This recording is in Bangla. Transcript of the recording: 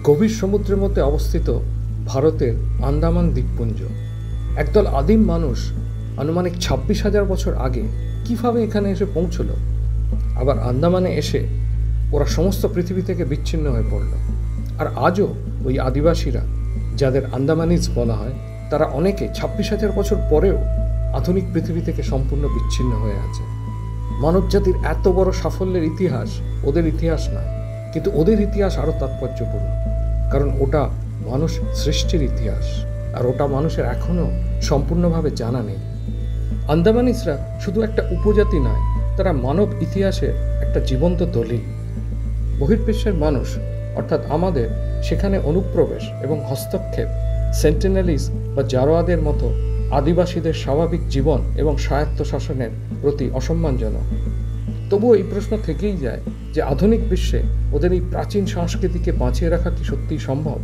গভীর সমুদ্রের মধ্যে অবস্থিত ভারতের আন্দামান দ্বীপপুঞ্জ। একদল আদিম মানুষ আনুমানিক 26,000 বছর আগে কিভাবে এখানে এসে পৌঁছলো, আবার আন্দামানে এসে ওরা সমস্ত পৃথিবী থেকে বিচ্ছিন্ন হয়ে পড়ল। আর আজও ওই আদিবাসীরা, যাদের আন্দামানিজ বলা হয়, তারা অনেকে 26,000 বছর পরেও আধুনিক পৃথিবী থেকে সম্পূর্ণ বিচ্ছিন্ন হয়ে আছে। মানবজাতির এত বড় সাফল্যের ইতিহাস ওদের ইতিহাস না, কিন্তু ওদের ইতিহাস আরও তাৎপর্যপূর্ণ, কারণ ওটা মানুষ সৃষ্টির ইতিহাস, আর ওটা মানুষের এখনও সম্পূর্ণভাবে জানা নেই। আন্দামানিজরা শুধু একটা উপজাতি নয়, তারা মানব ইতিহাসের একটা জীবন্ত দলিল। বহির্বিশ্বের মানুষ অর্থাৎ আমাদের সেখানে অনুপ্রবেশ এবং হস্তক্ষেপ সেন্টিনেলিস বা জারোয়াদের মতো আদিবাসীদের স্বাভাবিক জীবন এবং স্বায়ত্তশাসনের প্রতি অসম্মানজনক। তবুও এই প্রশ্ন থেকেই যায় যে আধুনিক বিশ্বে ওদের এই প্রাচীন সংস্কৃতিকে বাঁচিয়ে রাখা কি সত্যিই সম্ভব?